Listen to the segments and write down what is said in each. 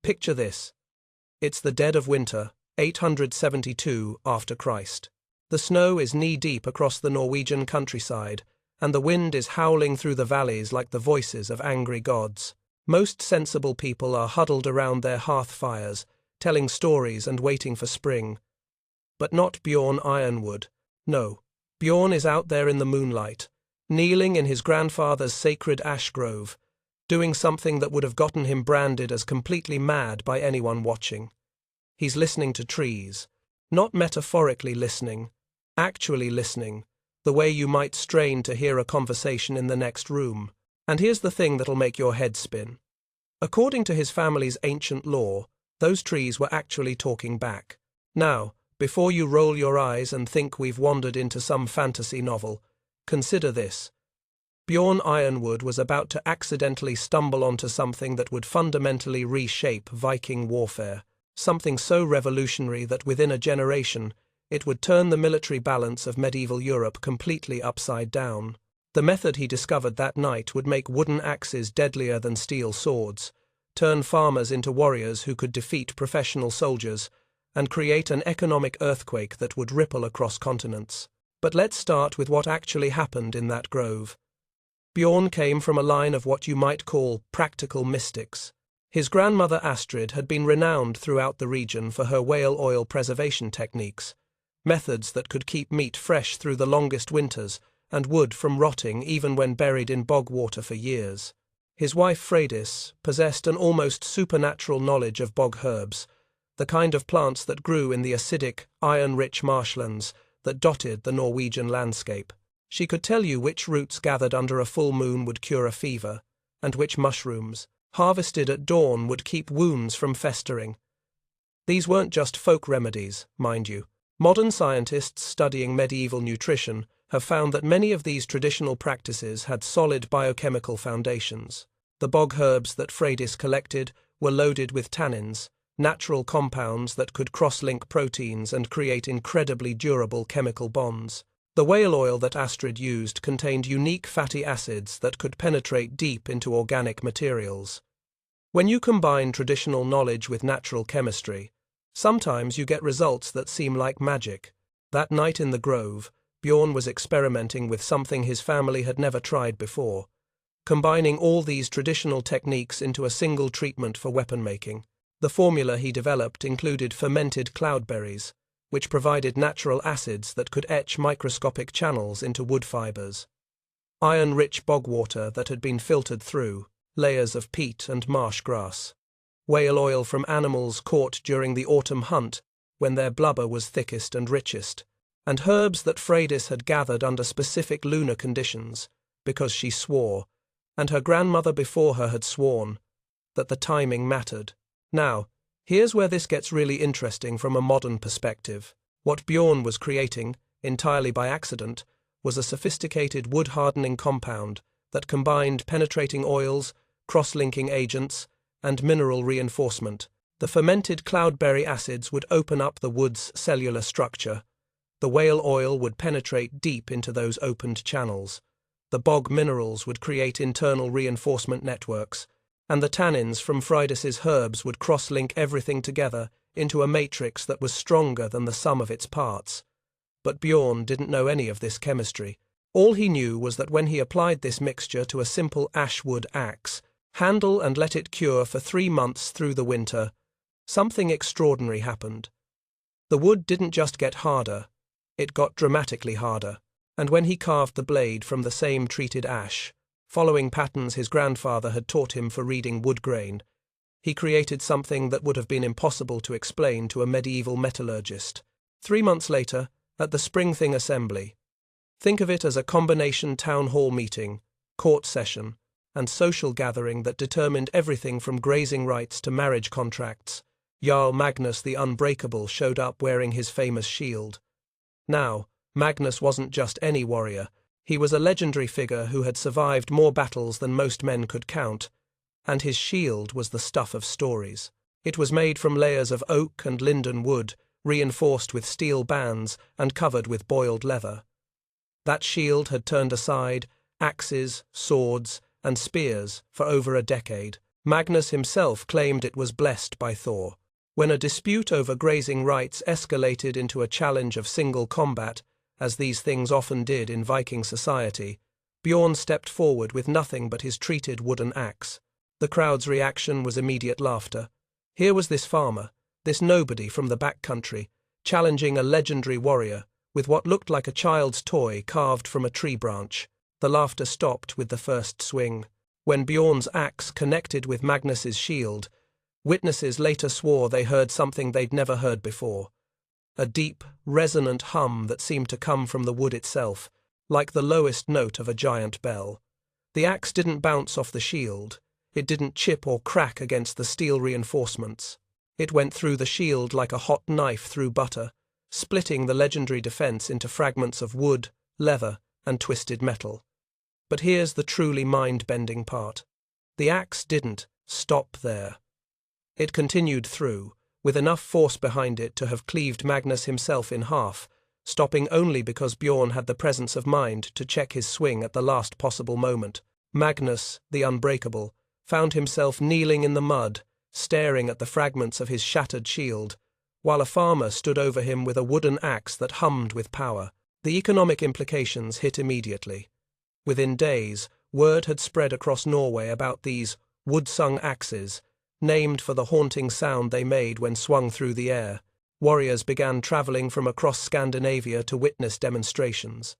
Picture this. It's the dead of winter, 872 after Christ. The snow is knee-deep across the Norwegian countryside, and the wind is howling through the valleys like the voices of angry gods. Most sensible people are huddled around their hearth fires, telling stories and waiting for spring. But not Bjorn Ironwood. No, Bjorn is out there in the moonlight, kneeling in his grandfather's sacred ash grove, doing something that would have gotten him branded as completely mad by anyone watching. He's listening to trees, not metaphorically listening, actually listening, the way you might strain to hear a conversation in the next room. And here's the thing that'll make your head spin. According to his family's ancient law, those trees were actually talking back. Now, before you roll your eyes and think we've wandered into some fantasy novel, consider this. Bjorn Ironwood was about to accidentally stumble onto something that would fundamentally reshape Viking warfare, something so revolutionary that within a generation it would turn the military balance of medieval Europe completely upside down. The method he discovered that night would make wooden axes deadlier than steel swords, turn farmers into warriors who could defeat professional soldiers, and create an economic earthquake that would ripple across continents. But let's start with what actually happened in that grove. Bjorn came from a line of what you might call practical mystics. His grandmother Astrid had been renowned throughout the region for her whale oil preservation techniques, methods that could keep meat fresh through the longest winters and wood from rotting even when buried in bog water for years. His wife Freydis possessed an almost supernatural knowledge of bog herbs, the kind of plants that grew in the acidic, iron-rich marshlands that dotted the Norwegian landscape. She could tell you which roots gathered under a full moon would cure a fever, and which mushrooms, harvested at dawn, would keep wounds from festering. These weren't just folk remedies, mind you. Modern scientists studying medieval nutrition have found that many of these traditional practices had solid biochemical foundations. The bog herbs that Freydis collected were loaded with tannins, natural compounds that could cross-link proteins and create incredibly durable chemical bonds. The whale oil that Astrid used contained unique fatty acids that could penetrate deep into organic materials. When you combine traditional knowledge with natural chemistry, sometimes you get results that seem like magic. That night in the grove, Bjorn was experimenting with something his family had never tried before, combining all these traditional techniques into a single treatment for weapon making. The formula he developed included fermented cloudberries, which provided natural acids that could etch microscopic channels into wood fibers, iron-rich bog water that had been filtered through, layers of peat and marsh grass, whale oil from animals caught during the autumn hunt when their blubber was thickest and richest, and herbs that Freydis had gathered under specific lunar conditions, because she swore, and her grandmother before her had sworn, that the timing mattered. Now, here's where this gets really interesting from a modern perspective. What Bjorn was creating, entirely by accident, was a sophisticated wood-hardening compound that combined penetrating oils, cross-linking agents, and mineral reinforcement. The fermented cloudberry acids would open up the wood's cellular structure. The whale oil would penetrate deep into those opened channels. The bog minerals would create internal reinforcement networks, and the tannins from Freydis's herbs would cross-link everything together into a matrix that was stronger than the sum of its parts. But Bjorn didn't know any of this chemistry. All he knew was that when he applied this mixture to a simple ashwood axe, handle and let it cure for 3 months through the winter, something extraordinary happened. The wood didn't just get harder, it got dramatically harder, and when he carved the blade from the same treated ash, following patterns his grandfather had taught him for reading wood grain, he created something that would have been impossible to explain to a medieval metallurgist. 3 months later, at the Spring Thing Assembly, think of it as a combination town hall meeting, court session, and social gathering that determined everything from grazing rights to marriage contracts, Jarl Magnus the Unbreakable showed up wearing his famous shield. Now, Magnus wasn't just any warrior. He was a legendary figure who had survived more battles than most men could count, and his shield was the stuff of stories. It was made from layers of oak and linden wood, reinforced with steel bands and covered with boiled leather. That shield had turned aside axes, swords, and spears for over a decade. Magnus himself claimed it was blessed by Thor. When a dispute over grazing rights escalated into a challenge of single combat, as these things often did in Viking society, Bjorn stepped forward with nothing but his treated wooden axe. The crowd's reaction was immediate laughter. Here was this farmer, this nobody from the back country, challenging a legendary warrior with what looked like a child's toy carved from a tree branch. The laughter stopped with the first swing. When Bjorn's axe connected with Magnus's shield, witnesses later swore they heard something they'd never heard before. A deep, resonant hum that seemed to come from the wood itself, like the lowest note of a giant bell. The axe didn't bounce off the shield. It didn't chip or crack against the steel reinforcements. It went through the shield like a hot knife through butter, splitting the legendary defense into fragments of wood, leather, and twisted metal. But here's the truly mind-bending part. The axe didn't stop there. It continued through, with enough force behind it to have cleaved Magnus himself in half, stopping only because Bjorn had the presence of mind to check his swing at the last possible moment. Magnus, the unbreakable, found himself kneeling in the mud, staring at the fragments of his shattered shield, while a farmer stood over him with a wooden axe that hummed with power. The economic implications hit immediately. Within days, word had spread across Norway about these wood-sung axes, named for the haunting sound they made when swung through the air. Warriors began travelling from across Scandinavia to witness demonstrations.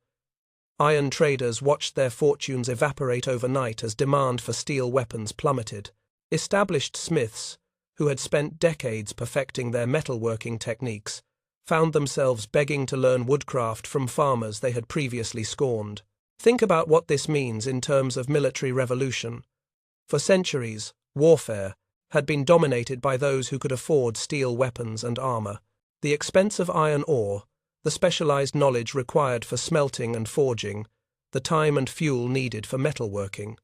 Iron traders watched their fortunes evaporate overnight as demand for steel weapons plummeted. Established smiths, who had spent decades perfecting their metalworking techniques, found themselves begging to learn woodcraft from farmers they had previously scorned. Think about what this means in terms of military revolution. For centuries, warfare had been dominated by those who could afford steel weapons and armor. The expense of iron ore, the specialized knowledge required for smelting and forging, the time and fuel needed for metalworking.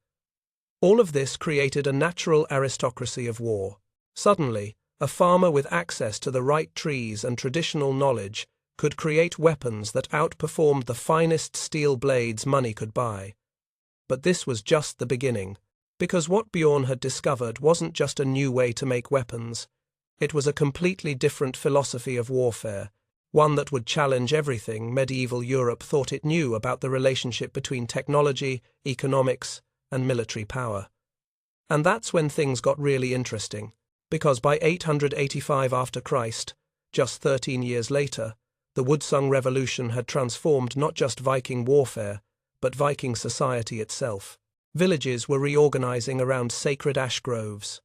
All of this created a natural aristocracy of war. Suddenly, a farmer with access to the right trees and traditional knowledge could create weapons that outperformed the finest steel blades money could buy. But this was just the beginning, because what Bjorn had discovered wasn't just a new way to make weapons. It was a completely different philosophy of warfare, one that would challenge everything medieval Europe thought it knew about the relationship between technology, economics, and military power. And that's when things got really interesting, because by 885 after Christ, just 13 years later, the Woodsung Revolution had transformed not just Viking warfare, but Viking society itself. Villages were reorganizing around sacred ash groves.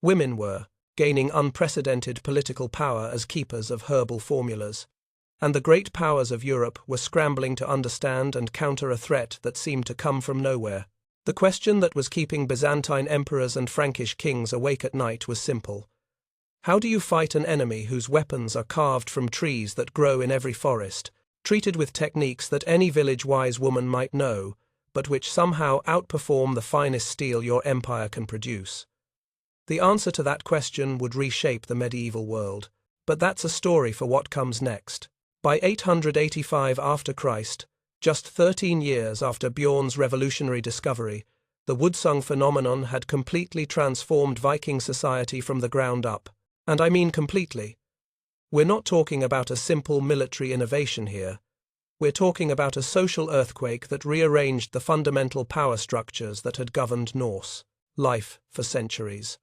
Women were gaining unprecedented political power as keepers of herbal formulas. And the great powers of Europe were scrambling to understand and counter a threat that seemed to come from nowhere. The question that was keeping Byzantine emperors and Frankish kings awake at night was simple. How do you fight an enemy whose weapons are carved from trees that grow in every forest, treated with techniques that any village-wise woman might know, but which somehow outperform the finest steel your empire can produce? The answer to that question would reshape the medieval world. But that's a story for what comes next. By 885 after Christ, just 13 years after Bjorn's revolutionary discovery, the Woodsung phenomenon had completely transformed Viking society from the ground up. And I mean completely. We're not talking about a simple military innovation here. We're talking about a social earthquake that rearranged the fundamental power structures that had governed Norse life for centuries.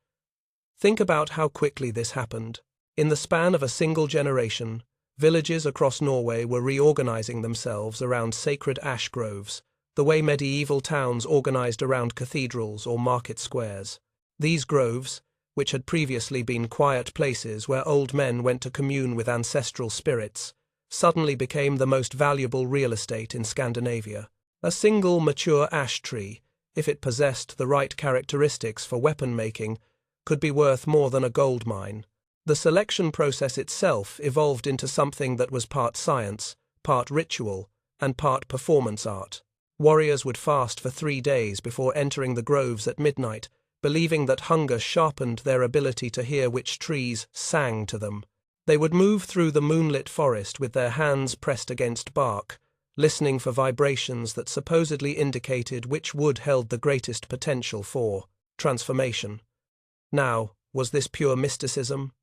Think about how quickly this happened. In the span of a single generation, villages across Norway were reorganizing themselves around sacred ash groves, the way medieval towns organized around cathedrals or market squares. These groves, which had previously been quiet places where old men went to commune with ancestral spirits, suddenly became the most valuable real estate in Scandinavia. A single mature ash tree, if it possessed the right characteristics for weapon making, could be worth more than a gold mine. The selection process itself evolved into something that was part science, part ritual, and part performance art. Warriors would fast for 3 days before entering the groves at midnight, believing that hunger sharpened their ability to hear which trees sang to them. They would move through the moonlit forest with their hands pressed against bark, listening for vibrations that supposedly indicated which wood held the greatest potential for transformation. Now, was this pure mysticism?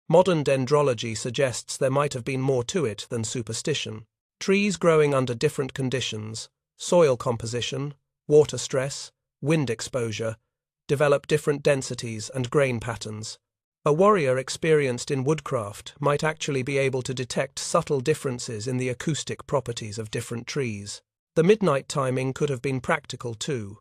Modern dendrology suggests there might have been more to it than superstition. Trees growing under different conditions, soil composition, water stress, wind exposure, develop different densities and grain patterns. A warrior experienced in woodcraft might actually be able to detect subtle differences in the acoustic properties of different trees. The midnight timing could have been practical too.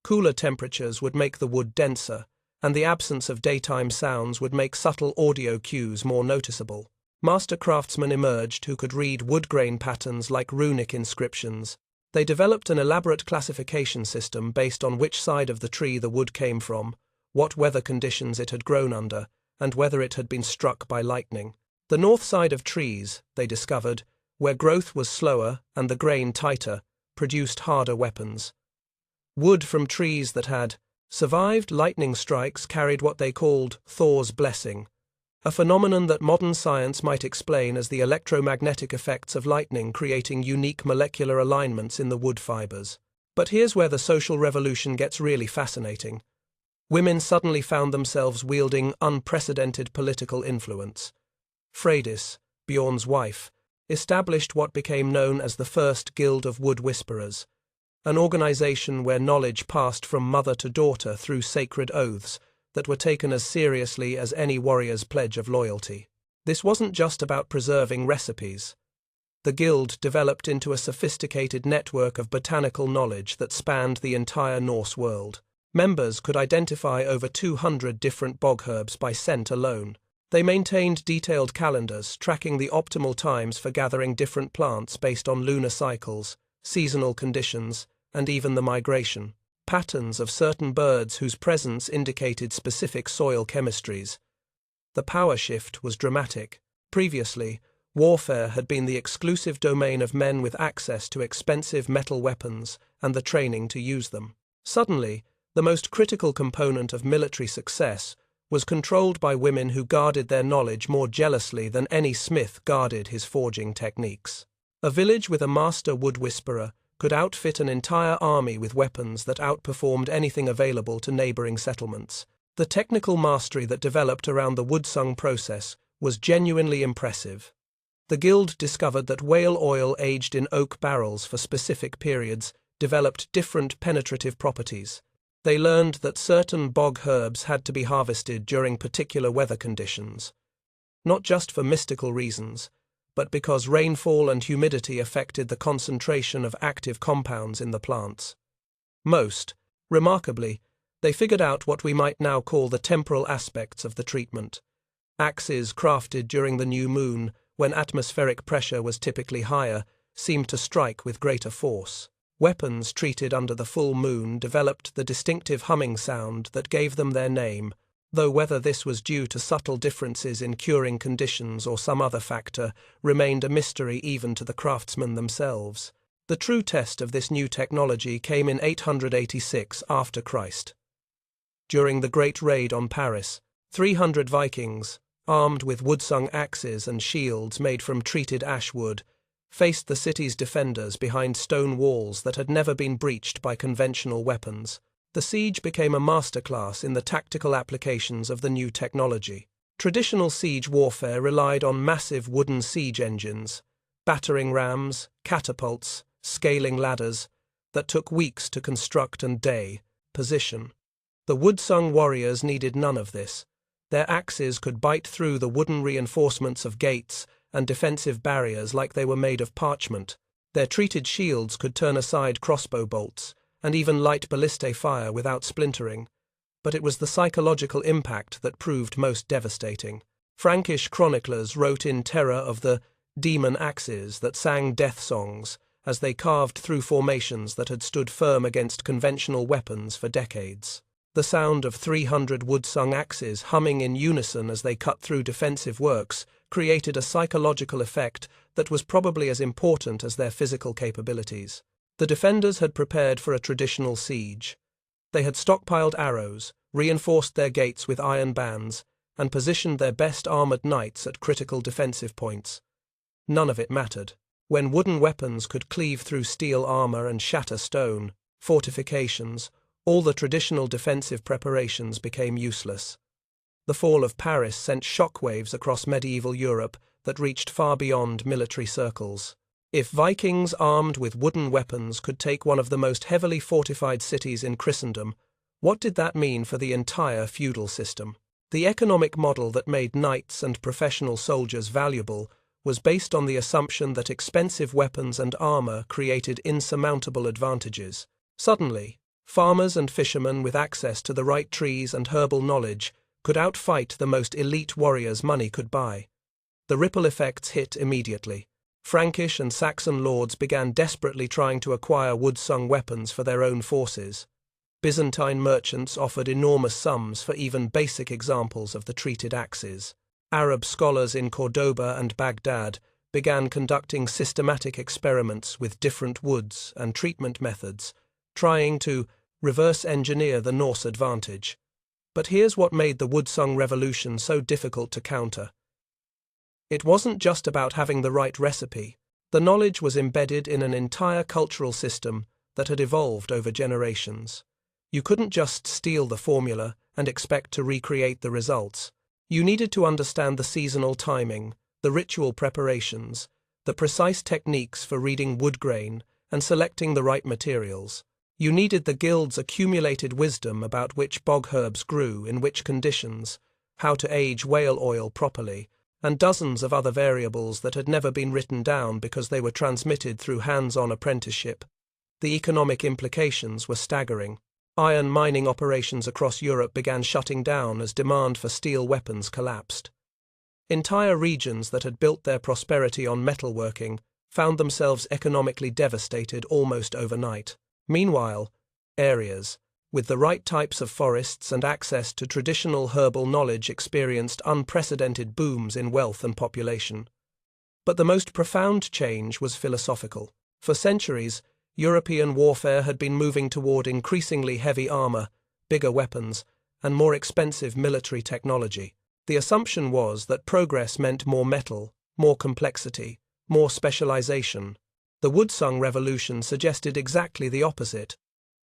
Cooler temperatures would make the wood denser, and the absence of daytime sounds would make subtle audio cues more noticeable. Master craftsmen emerged who could read wood grain patterns like runic inscriptions. They developed an elaborate classification system based on which side of the tree the wood came from, what weather conditions it had grown under, and whether it had been struck by lightning. The north side of trees, they discovered, where growth was slower and the grain tighter, produced harder weapons. Wood from trees that had survived lightning strikes carried what they called Thor's blessing, a phenomenon that modern science might explain as the electromagnetic effects of lightning creating unique molecular alignments in the wood fibers. But here's where the social revolution gets really fascinating. Women suddenly found themselves wielding unprecedented political influence. Freydis, Bjorn's wife, established what became known as the First Guild of Wood Whisperers, an organization where knowledge passed from mother to daughter through sacred oaths that were taken as seriously as any warrior's pledge of loyalty. This wasn't just about preserving recipes. The guild developed into a sophisticated network of botanical knowledge that spanned the entire Norse world. Members could identify over 200 different bog herbs by scent alone. They maintained detailed calendars tracking the optimal times for gathering different plants based on lunar cycles, seasonal conditions, and even the migration patterns of certain birds whose presence indicated specific soil chemistries. The power shift was dramatic. Previously, warfare had been the exclusive domain of men with access to expensive metal weapons and the training to use them. Suddenly, the most critical component of military success was controlled by women who guarded their knowledge more jealously than any smith guarded his forging techniques. A village with a master wood whisperer could outfit an entire army with weapons that outperformed anything available to neighboring settlements. The technical mastery that developed around the woodsung process was genuinely impressive. The guild discovered that whale oil aged in oak barrels for specific periods developed different penetrative properties. They learned that certain bog herbs had to be harvested during particular weather conditions, not just for mystical reasons, but because rainfall and humidity affected the concentration of active compounds in the plants. Most, remarkably, they figured out what we might now call the temporal aspects of the treatment. Axes crafted during the new moon, when atmospheric pressure was typically higher, seemed to strike with greater force. Weapons treated under the full moon developed the distinctive humming sound that gave them their name, though whether this was due to subtle differences in curing conditions or some other factor remained a mystery even to the craftsmen themselves. The true test of this new technology came in 886 after Christ. During the Great Raid on Paris, 300 Vikings, armed with woodsung axes and shields made from treated ash wood, faced the city's defenders behind stone walls that had never been breached by conventional weapons. The siege became a masterclass in the tactical applications of the new technology. Traditional siege warfare relied on massive wooden siege engines, battering rams, catapults, scaling ladders, that took weeks to construct and position. The woodsung warriors needed none of this. Their axes could bite through the wooden reinforcements of gates and defensive barriers like they were made of parchment. Their treated shields could turn aside crossbow bolts, and even light ballistae fire without splintering. But it was the psychological impact that proved most devastating. Frankish chroniclers wrote in terror of the demon axes that sang death songs as they carved through formations that had stood firm against conventional weapons for decades. The sound of 300 woodsung axes humming in unison as they cut through defensive works created a psychological effect that was probably as important as their physical capabilities. The defenders had prepared for a traditional siege. They had stockpiled arrows, reinforced their gates with iron bands, and positioned their best armored knights at critical defensive points. None of it mattered. When wooden weapons could cleave through steel armor and shatter stone, fortifications, All the traditional defensive preparations became useless. The fall of Paris sent shockwaves across medieval Europe that reached far beyond military circles. If Vikings armed with wooden weapons could take one of the most heavily fortified cities in Christendom, what did that mean for the entire feudal system? The economic model that made knights and professional soldiers valuable was based on the assumption that expensive weapons and armor created insurmountable advantages. Suddenly, farmers and fishermen with access to the right trees and herbal knowledge could outfight the most elite warriors money could buy. The ripple effects hit immediately. Frankish and Saxon lords began desperately trying to acquire wood-sung weapons for their own forces. Byzantine merchants offered enormous sums for even basic examples of the treated axes. Arab scholars in Cordoba and Baghdad began conducting systematic experiments with different woods and treatment methods, trying to reverse engineer the Norse advantage. But here's what made the wood-sung revolution so difficult to counter. It wasn't just about having the right recipe. The knowledge was embedded in an entire cultural system that had evolved over generations. You couldn't just steal the formula and expect to recreate the results. You needed to understand the seasonal timing, the ritual preparations, the precise techniques for reading wood grain and selecting the right materials. You needed the guild's accumulated wisdom about which bog herbs grew in which conditions, how to age whale oil properly, and dozens of other variables that had never been written down because they were transmitted through hands-on apprenticeship. The economic implications were staggering. Iron mining operations across Europe began shutting down as demand for steel weapons collapsed. Entire regions that had built their prosperity on metalworking found themselves economically devastated almost overnight. Meanwhile, areas with the right types of forests and access to traditional herbal knowledge experienced unprecedented booms in wealth and population. But the most profound change was philosophical. For centuries, European warfare had been moving toward increasingly heavy armor, bigger weapons, and more expensive military technology. The assumption was that progress meant more metal, more complexity, more specialization. The wood-sung revolution suggested exactly the opposite.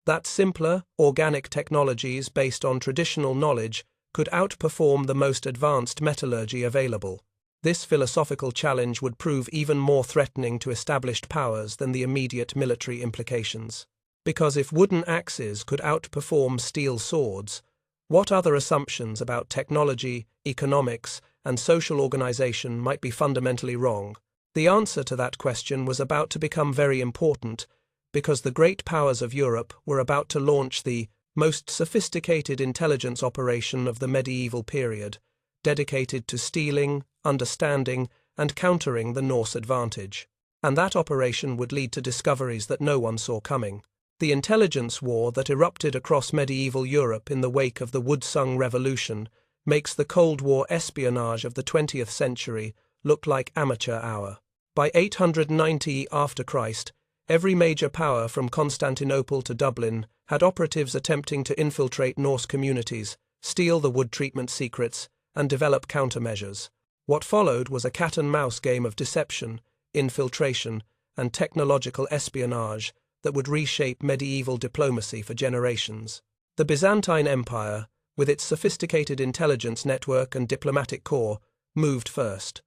That simpler, organic technologies based on traditional knowledge could outperform the most advanced metallurgy available. This philosophical challenge would prove even more threatening to established powers than the immediate military implications. Because if wooden axes could outperform steel swords, what other assumptions about technology, economics, and social organization might be fundamentally wrong? The answer to that question was about to become very important, because the great powers of Europe were about to launch the most sophisticated intelligence operation of the medieval period, dedicated to stealing, understanding, and countering the Norse advantage. And that operation would lead to discoveries that no one saw coming. The intelligence war that erupted across medieval Europe in the wake of the wood-sung revolution makes the Cold War espionage of the 20th century look like amateur hour. By 890 after Christ, every major power from Constantinople to Dublin had operatives attempting to infiltrate Norse communities, steal the wood treatment secrets, and develop countermeasures. What followed was a cat-and-mouse game of deception, infiltration, and technological espionage that would reshape medieval diplomacy for generations. The Byzantine Empire, with its sophisticated intelligence network and diplomatic corps, moved first.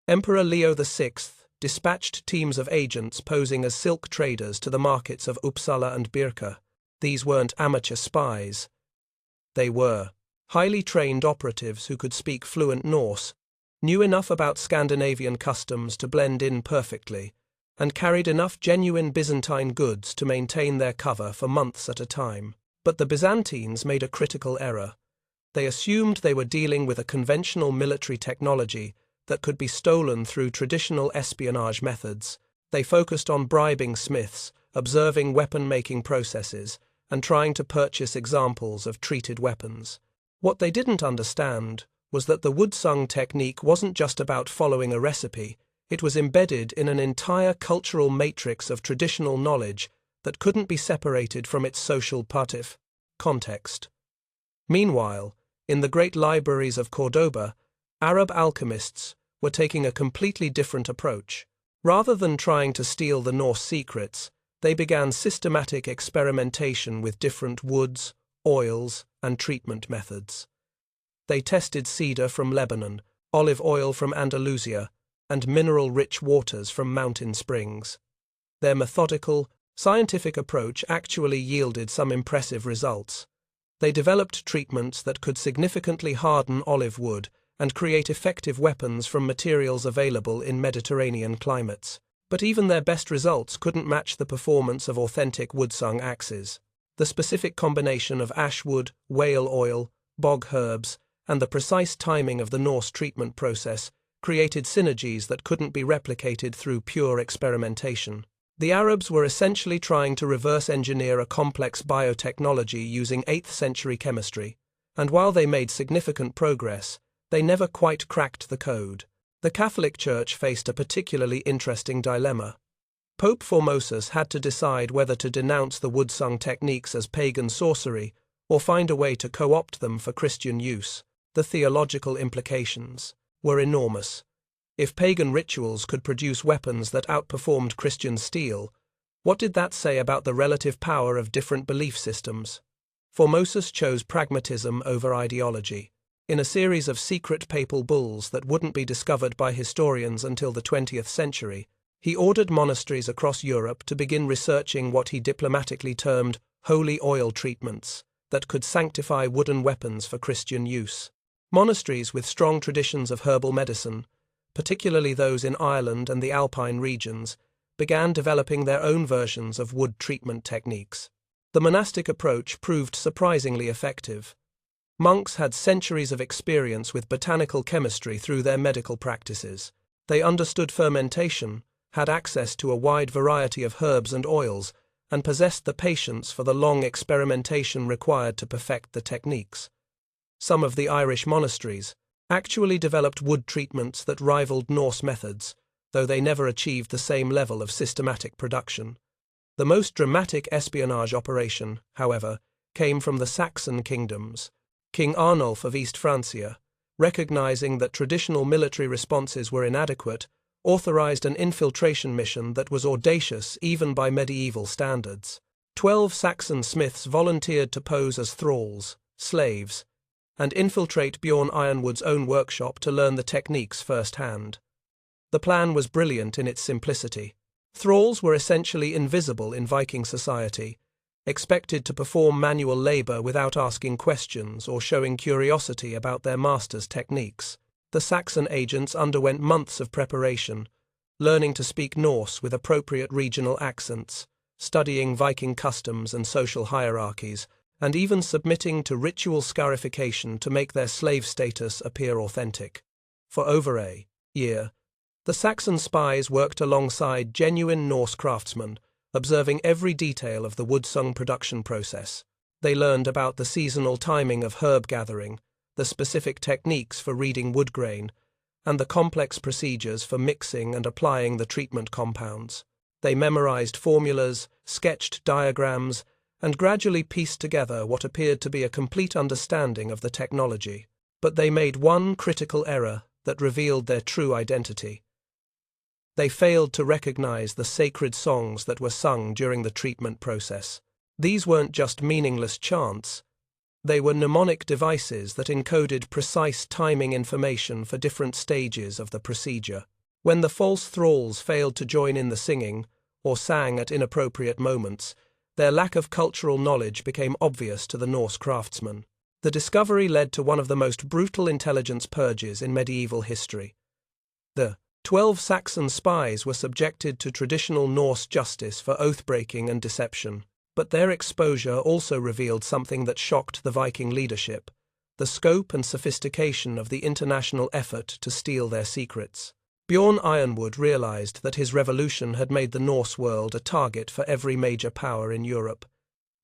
Emperor Leo VI dispatched teams of agents posing as silk traders to the markets of Uppsala and Birka. These weren't amateur spies. They were highly trained operatives who could speak fluent Norse, knew enough about Scandinavian customs to blend in perfectly, and carried enough genuine Byzantine goods to maintain their cover for months at a time. But the Byzantines made a critical error. They assumed they were dealing with a conventional military technology that could be stolen through traditional espionage methods. They focused on bribing smiths, observing weapon-making processes, and trying to purchase examples of treated weapons. What they didn't understand was that the wood-sung technique wasn't just about following a recipe, it was embedded in an entire cultural matrix of traditional knowledge that couldn't be separated from its social context. Meanwhile, in the great libraries of Cordoba, Arab alchemists were taking a completely different approach. Rather than trying to steal the Norse secrets, they began systematic experimentation with different woods, oils, and treatment methods. They tested cedar from Lebanon, olive oil from Andalusia, and mineral-rich waters from mountain springs. Their methodical, scientific approach actually yielded some impressive results. They developed treatments that could significantly harden olive wood and create effective weapons from materials available in Mediterranean climates. But even their best results couldn't match the performance of authentic woodsung axes. The specific combination of ash wood, whale oil, bog herbs, and the precise timing of the Norse treatment process created synergies that couldn't be replicated through pure experimentation. The Arabs were essentially trying to reverse engineer a complex biotechnology using 8th century chemistry, and while they made significant progress, they never quite cracked the code. The Catholic Church faced a particularly interesting dilemma. Pope Formosus had to decide whether to denounce the woodsung techniques as pagan sorcery or find a way to co-opt them for Christian use. The theological implications were enormous. If pagan rituals could produce weapons that outperformed Christian steel, what did that say about the relative power of different belief systems? Formosus chose pragmatism over ideology. In a series of secret papal bulls that wouldn't be discovered by historians until the 20th century, he ordered monasteries across Europe to begin researching what he diplomatically termed holy oil treatments that could sanctify wooden weapons for Christian use. Monasteries with strong traditions of herbal medicine, particularly those in Ireland and the Alpine regions, began developing their own versions of wood treatment techniques. The monastic approach proved surprisingly effective. Monks had centuries of experience with botanical chemistry through their medical practices. They understood fermentation, had access to a wide variety of herbs and oils, and possessed the patience for the long experimentation required to perfect the techniques. Some of the Irish monasteries actually developed wood treatments that rivaled Norse methods, though they never achieved the same level of systematic production. The most dramatic espionage operation, however, came from the Saxon kingdoms. King Arnulf of East Francia, recognizing that traditional military responses were inadequate, authorized an infiltration mission that was audacious even by medieval standards. 12 Saxon smiths volunteered to pose as thralls, slaves, and infiltrate Bjorn Ironwood's own workshop to learn the techniques firsthand. The plan was brilliant in its simplicity. Thralls were essentially invisible in Viking society, expected to perform manual labor without asking questions or showing curiosity about their master's techniques. The Saxon agents underwent months of preparation, learning to speak Norse with appropriate regional accents, studying Viking customs and social hierarchies, and even submitting to ritual scarification to make their slave status appear authentic. For over a year, the Saxon spies worked alongside genuine Norse craftsmen, observing every detail of the woodsung production process. They learned about the seasonal timing of herb gathering, the specific techniques for reading wood grain, and the complex procedures for mixing and applying the treatment compounds. They memorized formulas, sketched diagrams, and gradually pieced together what appeared to be a complete understanding of the technology. But they made one critical error that revealed their true identity. They failed to recognize the sacred songs that were sung during the treatment process. These weren't just meaningless chants. They were mnemonic devices that encoded precise timing information for different stages of the procedure. When the false thralls failed to join in the singing, or sang at inappropriate moments, their lack of cultural knowledge became obvious to the Norse craftsmen. The discovery led to one of the most brutal intelligence purges in medieval history. The 12 Saxon spies were subjected to traditional Norse justice for oath-breaking and deception, but their exposure also revealed something that shocked the Viking leadership: the scope and sophistication of the international effort to steal their secrets. Bjorn Ironwood realized that his revolution had made the Norse world a target for every major power in Europe.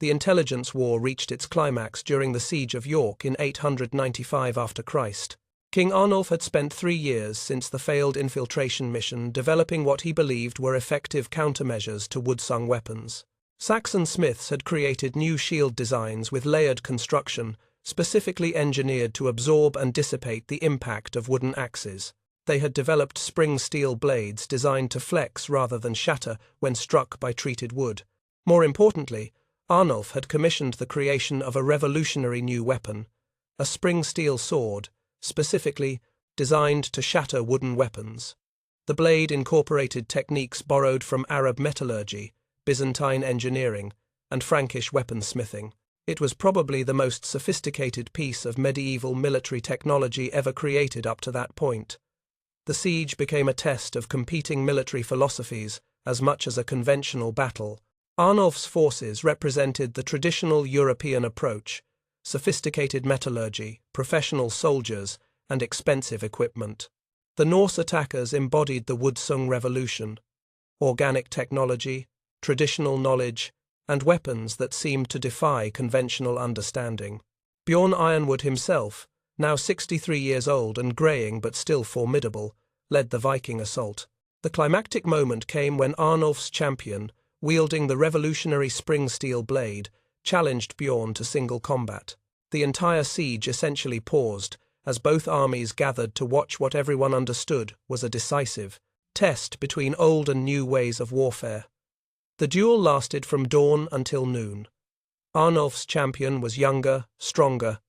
The intelligence war reached its climax during the siege of York in 895 after Christ. King Arnulf had spent 3 years since the failed infiltration mission developing what he believed were effective countermeasures to woodsung weapons. Saxon smiths had created new shield designs with layered construction, specifically engineered to absorb and dissipate the impact of wooden axes. They had developed spring steel blades designed to flex rather than shatter when struck by treated wood. More importantly, Arnulf had commissioned the creation of a revolutionary new weapon, a spring-steel sword, specifically designed to shatter wooden weapons. The blade incorporated techniques borrowed from Arab metallurgy, Byzantine engineering, and Frankish weaponsmithing. It was probably the most sophisticated piece of medieval military technology ever created up to that point. The siege became a test of competing military philosophies as much as a conventional battle. Arnulf's forces represented the traditional European approach: sophisticated metallurgy, professional soldiers, and expensive equipment. The Norse attackers embodied the Woodsung revolution: organic technology, traditional knowledge, and weapons that seemed to defy conventional understanding. Bjorn Ironwood himself, now 63 years old and greying but still formidable, led the Viking assault. The climactic moment came when Arnulf's champion, wielding the revolutionary spring-steel blade, challenged Bjorn to single combat. The entire siege essentially paused, as both armies gathered to watch what everyone understood was a decisive test between old and new ways of warfare. The duel lasted from dawn until noon. Arnulf's champion was younger, stronger,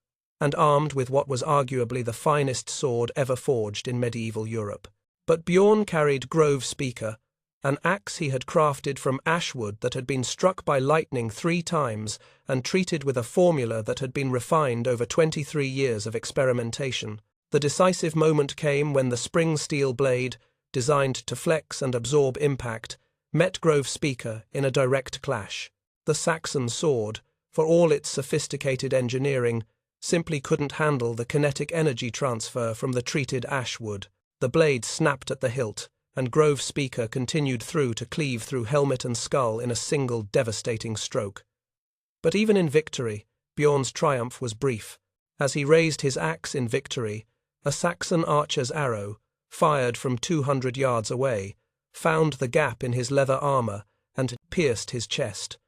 and armed with what was arguably the finest sword ever forged in medieval Europe. But Bjorn carried Grove Speaker, an axe he had crafted from ash wood that had been struck by lightning 3 times and treated with a formula that had been refined over 23 years of experimentation. The decisive moment came when the spring-steel blade, designed to flex and absorb impact, met Grove Speaker in a direct clash. The Saxon sword, for all its sophisticated engineering, simply couldn't handle the kinetic energy transfer from the treated ash wood. The blade snapped at the hilt, and Grove Speaker continued through to cleave through helmet and skull in a single devastating stroke. But even in victory, Bjorn's triumph was brief. As he raised his axe in victory, a Saxon archer's arrow, fired from 200 yards away, found the gap in his leather armor and pierced his chest.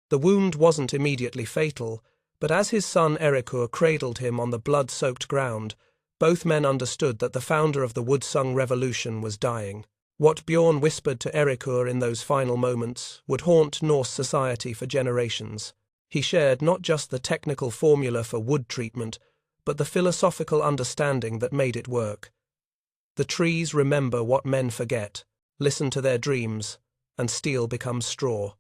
The wound wasn't immediately fatal, but as his son Erikur cradled him on the blood-soaked ground, both men understood that the founder of the Woodsung revolution was dying. What Bjorn whispered to Erikur in those final moments would haunt Norse society for generations. He shared not just the technical formula for wood treatment, but the philosophical understanding that made it work. The trees remember what men forget, listen to their dreams, and steel becomes straw.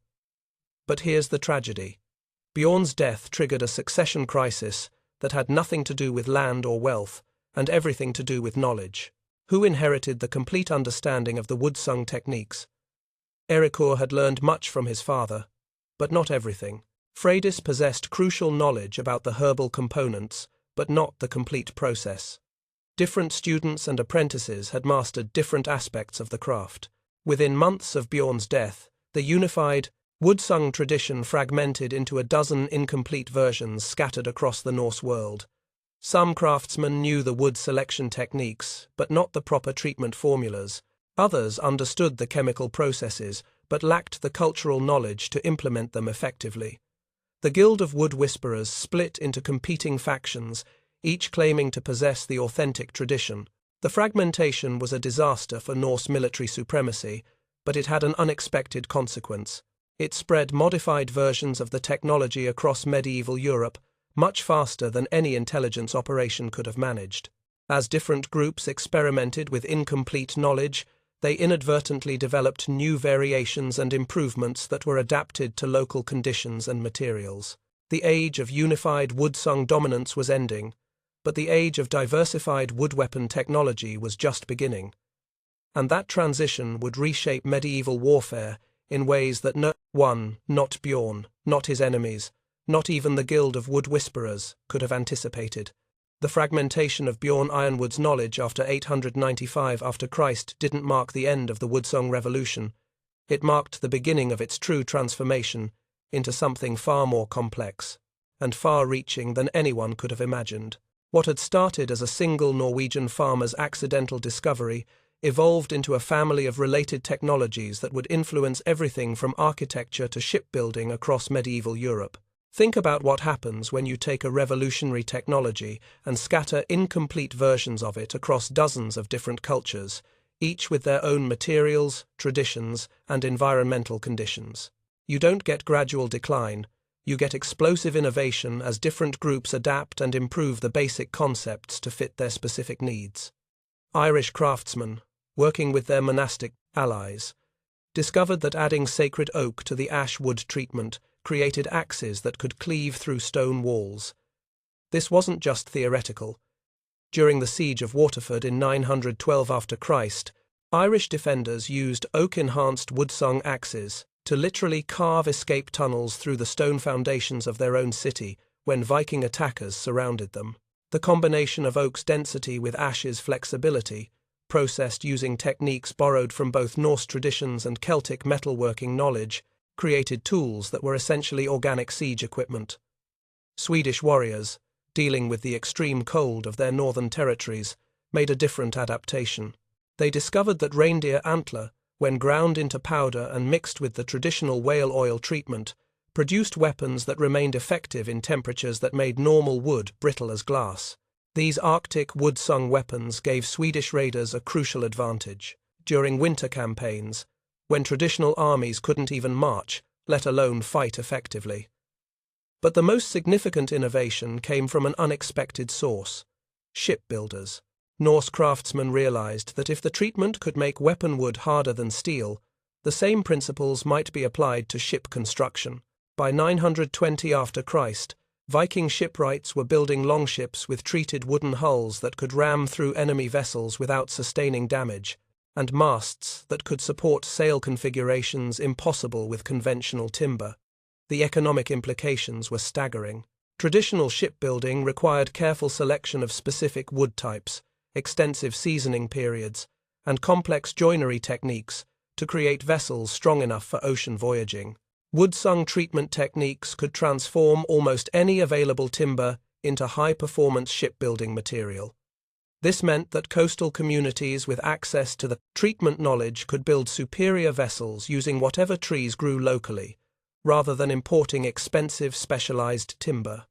But here's the tragedy. Bjorn's death triggered a succession crisis that had nothing to do with land or wealth, and everything to do with knowledge. Who inherited the complete understanding of the Woodsung techniques? Erikur had learned much from his father, but not everything. Freydis possessed crucial knowledge about the herbal components, but not the complete process. Different students and apprentices had mastered different aspects of the craft. Within months of Bjorn's death, the unified Woodsung tradition fragmented into a dozen incomplete versions scattered across the Norse world. Some craftsmen knew the wood selection techniques, but not the proper treatment formulas. Others understood the chemical processes, but lacked the cultural knowledge to implement them effectively. The Guild of Wood Whisperers split into competing factions, each claiming to possess the authentic tradition. The fragmentation was a disaster for Norse military supremacy, but it had an unexpected consequence. It spread modified versions of the technology across medieval Europe, much faster than any intelligence operation could have managed. As different groups experimented with incomplete knowledge, they inadvertently developed new variations and improvements that were adapted to local conditions and materials. The age of unified Woodsung dominance was ending, but the age of diversified woodweapon technology was just beginning. And that transition would reshape medieval warfare in ways that not Bjorn, not his enemies, not even the Guild of Wood Whisperers could have anticipated. The fragmentation of Bjorn Ironwood's knowledge after 895 after Christ didn't mark the end of the Woodsung revolution. It marked the beginning of its true transformation into something far more complex and far-reaching than anyone could have imagined. What had started as a single Norwegian farmer's accidental discovery evolved into a family of related technologies that would influence everything from architecture to shipbuilding across medieval Europe. Think about what happens when you take a revolutionary technology and scatter incomplete versions of it across dozens of different cultures, each with their own materials, traditions, and environmental conditions. You don't get gradual decline, you get explosive innovation as different groups adapt and improve the basic concepts to fit their specific needs. Irish craftsmen, working with their monastic allies, discovered that adding sacred oak to the ash wood treatment created axes that could cleave through stone walls. This wasn't just theoretical. During the siege of Waterford in 912 after Christ, Irish defenders used oak-enhanced woodsong axes to literally carve escape tunnels through the stone foundations of their own city when Viking attackers surrounded them. The combination of oak's density with ash's flexibility, processed using techniques borrowed from both Norse traditions and Celtic metalworking knowledge, created tools that were essentially organic siege equipment. Swedish warriors, dealing with the extreme cold of their northern territories, made a different adaptation. They discovered that reindeer antler, when ground into powder and mixed with the traditional whale oil treatment, produced weapons that remained effective in temperatures that made normal wood brittle as glass. These Arctic woodsong weapons gave Swedish raiders a crucial advantage during winter campaigns, when traditional armies couldn't even march, let alone fight effectively. But the most significant innovation came from an unexpected source: shipbuilders. Norse craftsmen realized that if the treatment could make weapon wood harder than steel, the same principles might be applied to ship construction. By 920 after Christ, Viking shipwrights were building longships with treated wooden hulls that could ram through enemy vessels without sustaining damage, and masts that could support sail configurations impossible with conventional timber. The economic implications were staggering. Traditional shipbuilding required careful selection of specific wood types, extensive seasoning periods, and complex joinery techniques to create vessels strong enough for ocean voyaging. Woodsong treatment techniques could transform almost any available timber into high-performance shipbuilding material. This meant that coastal communities with access to the treatment knowledge could build superior vessels using whatever trees grew locally, rather than importing expensive specialized timber.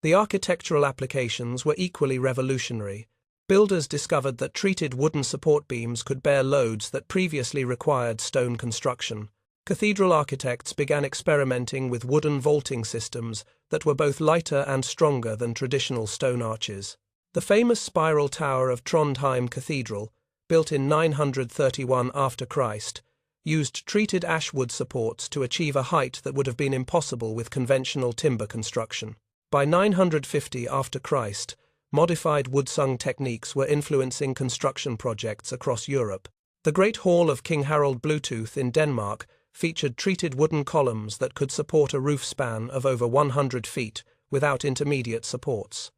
The architectural applications were equally revolutionary. Builders discovered that treated wooden support beams could bear loads that previously required stone construction. Cathedral architects began experimenting with wooden vaulting systems that were both lighter and stronger than traditional stone arches. The famous spiral tower of Trondheim Cathedral, built in 931 after Christ, used treated ash wood supports to achieve a height that would have been impossible with conventional timber construction. By 950 after Christ, modified woodsong techniques were influencing construction projects across Europe. The Great Hall of King Harald Bluetooth in Denmark featured treated wooden columns that could support a roof span of over 100 feet without intermediate supports.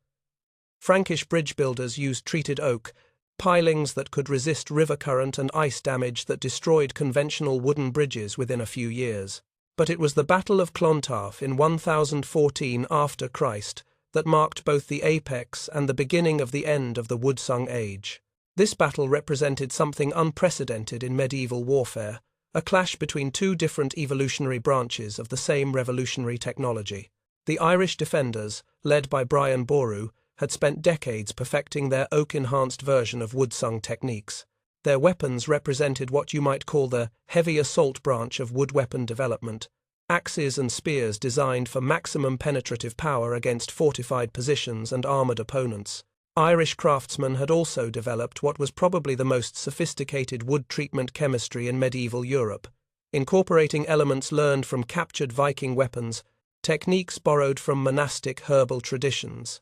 Frankish bridge builders used treated oak, pilings that could resist river current and ice damage that destroyed conventional wooden bridges within a few years. But it was the Battle of Clontarf in 1014 after Christ that marked both the apex and the beginning of the end of the Woodsong Age. This battle represented something unprecedented in medieval warfare, a clash between two different evolutionary branches of the same revolutionary technology. The Irish defenders, led by Brian Boru, had spent decades perfecting their oak-enhanced version of Woodsong techniques. Their weapons represented what you might call the heavy assault branch of wood weapon development, axes and spears designed for maximum penetrative power against fortified positions and armoured opponents. Irish craftsmen had also developed what was probably the most sophisticated wood treatment chemistry in medieval Europe, incorporating elements learned from captured Viking weapons, techniques borrowed from monastic herbal traditions,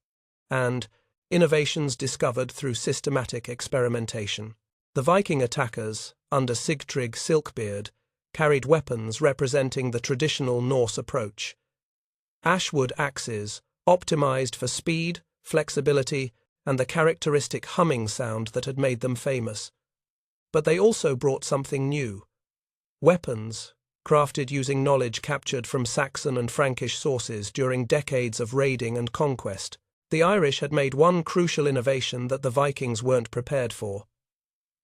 and innovations discovered through systematic experimentation. The Viking attackers, under Sigtrygg Silkbeard, carried weapons representing the traditional Norse approach. Ashwood axes, optimized for speed, flexibility, and the characteristic humming sound that had made them famous. But they also brought something new. Weapons, crafted using knowledge captured from Saxon and Frankish sources during decades of raiding and conquest. The Irish had made one crucial innovation that the Vikings weren't prepared for.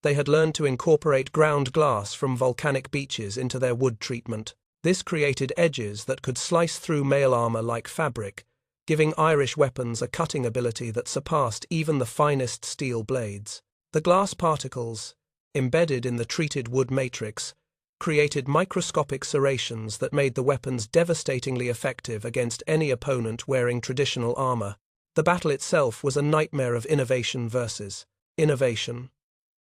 They had learned to incorporate ground glass from volcanic beaches into their wood treatment. This created edges that could slice through mail armor like fabric, giving Irish weapons a cutting ability that surpassed even the finest steel blades. The glass particles, embedded in the treated wood matrix, created microscopic serrations that made the weapons devastatingly effective against any opponent wearing traditional armor. The battle itself was a nightmare of innovation versus innovation.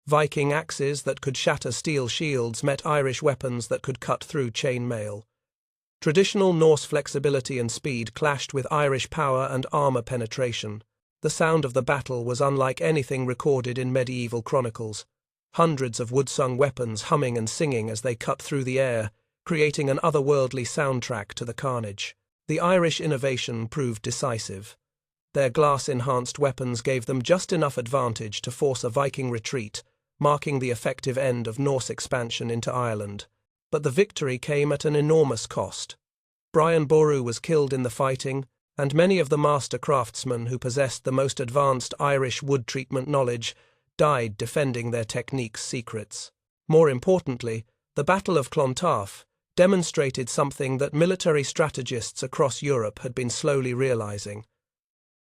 Viking axes that could shatter steel shields met Irish weapons that could cut through chain mail. Traditional Norse flexibility and speed clashed with Irish power and armor penetration. The sound of the battle was unlike anything recorded in medieval chronicles. Hundreds of wood-sung weapons humming and singing as they cut through the air, creating an otherworldly soundtrack to the carnage. The Irish innovation proved decisive. Their glass-enhanced weapons gave them just enough advantage to force a Viking retreat, marking the effective end of Norse expansion into Ireland. But the victory came at an enormous cost. Brian Boru was killed in the fighting, and many of the master craftsmen who possessed the most advanced Irish wood treatment knowledge died defending their technique's secrets. More importantly, the Battle of Clontarf demonstrated something that military strategists across Europe had been slowly realizing.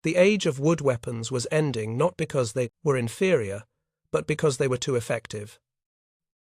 The age of wood weapons was ending not because they were inferior, but because they were too effective.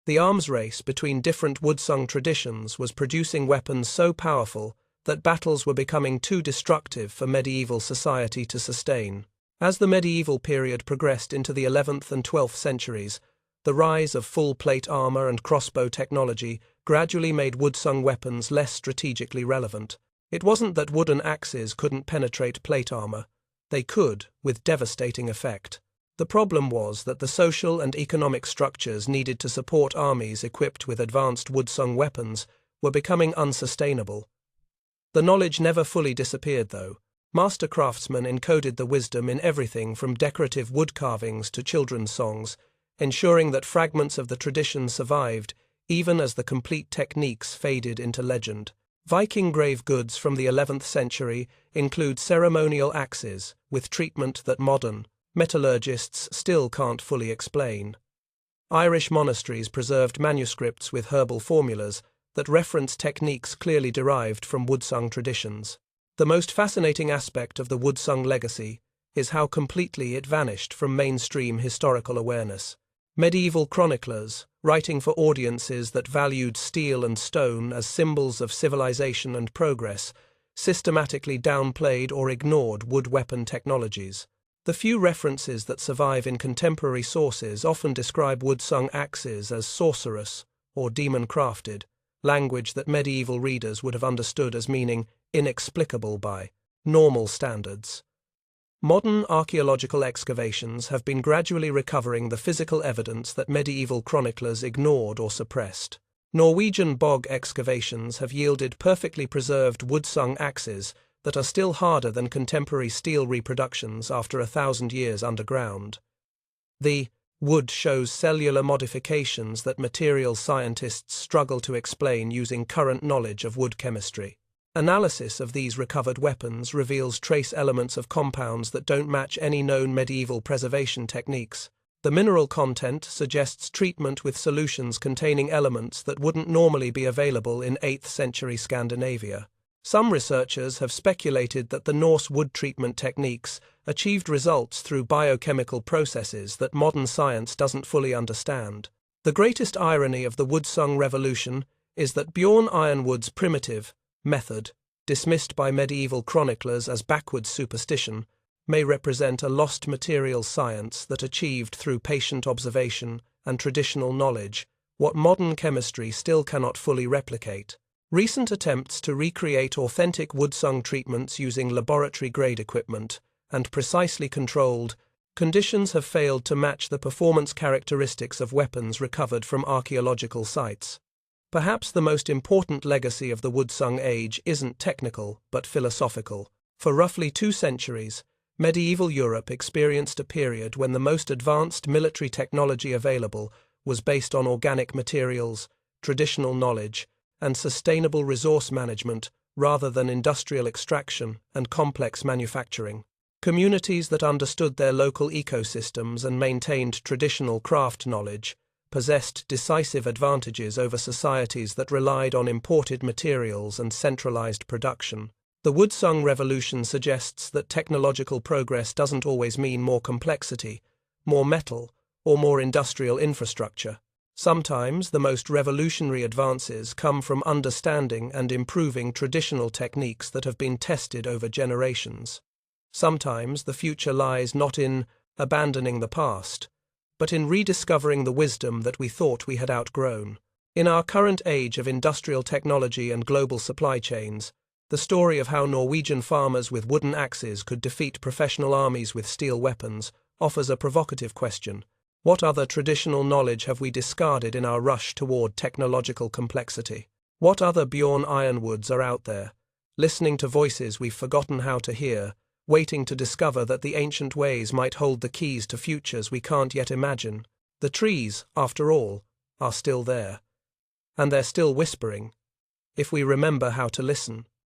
The arms race between different wood-sung traditions was producing weapons so powerful that battles were becoming too destructive for medieval society to sustain. As the medieval period progressed into the 11th and 12th centuries, the rise of full-plate armor and crossbow technology gradually made wood-sung weapons less strategically relevant. It wasn't that wooden axes couldn't penetrate plate armor. They could, with devastating effect. The problem was that the social and economic structures needed to support armies equipped with advanced wood-sung weapons were becoming unsustainable. The knowledge never fully disappeared, though. Master craftsmen encoded the wisdom in everything from decorative wood carvings to children's songs, ensuring that fragments of the tradition survived, even as the complete techniques faded into legend. Viking grave goods from the 11th century include ceremonial axes, with treatment that modern metallurgists still can't fully explain. Irish monasteries preserved manuscripts with herbal formulas that reference techniques clearly derived from wood-sung traditions. The most fascinating aspect of the wood-sung legacy is how completely it vanished from mainstream historical awareness. Medieval chroniclers, writing for audiences that valued steel and stone as symbols of civilization and progress, systematically downplayed or ignored wood weapon technologies. The few references that survive in contemporary sources often describe wood-sung axes as sorcerous or demon-crafted, language that medieval readers would have understood as meaning inexplicable by normal standards. Modern archaeological excavations have been gradually recovering the physical evidence that medieval chroniclers ignored or suppressed. Norwegian bog excavations have yielded perfectly preserved wood-sung axes that are still harder than contemporary steel reproductions after 1,000 years underground. The wood shows cellular modifications that materials scientists struggle to explain using current knowledge of wood chemistry. Analysis of these recovered weapons reveals trace elements of compounds that don't match any known medieval preservation techniques. The mineral content suggests treatment with solutions containing elements that wouldn't normally be available in 8th century Scandinavia. Some researchers have speculated that the Norse wood treatment techniques achieved results through biochemical processes that modern science doesn't fully understand. The greatest irony of the wood-sung revolution is that Bjorn Ironwood's primitive method, dismissed by medieval chroniclers as backward superstition, may represent a lost material science that achieved through patient observation and traditional knowledge what modern chemistry still cannot fully replicate. Recent attempts to recreate authentic wood-sung treatments using laboratory-grade equipment and precisely controlled conditions have failed to match the performance characteristics of weapons recovered from archaeological sites. Perhaps the most important legacy of the wood-sung age isn't technical, but philosophical. For roughly 2 centuries, medieval Europe experienced a period when the most advanced military technology available was based on organic materials, traditional knowledge, and sustainable resource management rather than industrial extraction and complex manufacturing. Communities that understood their local ecosystems and maintained traditional craft knowledge possessed decisive advantages over societies that relied on imported materials and centralized production. The wood-sung revolution suggests that technological progress doesn't always mean more complexity, more metal, or more industrial infrastructure. Sometimes the most revolutionary advances come from understanding and improving traditional techniques that have been tested over generations. Sometimes the future lies not in abandoning the past, but in rediscovering the wisdom that we thought we had outgrown. In our current age of industrial technology and global supply chains, the story of how Norwegian farmers with wooden axes could defeat professional armies with steel weapons offers a provocative question. What other traditional knowledge have we discarded in our rush toward technological complexity? What other Bjorn Ironwoods are out there, listening to voices we've forgotten how to hear, waiting to discover that the ancient ways might hold the keys to futures we can't yet imagine? The trees, after all, are still there. And they're still whispering, if we remember how to listen.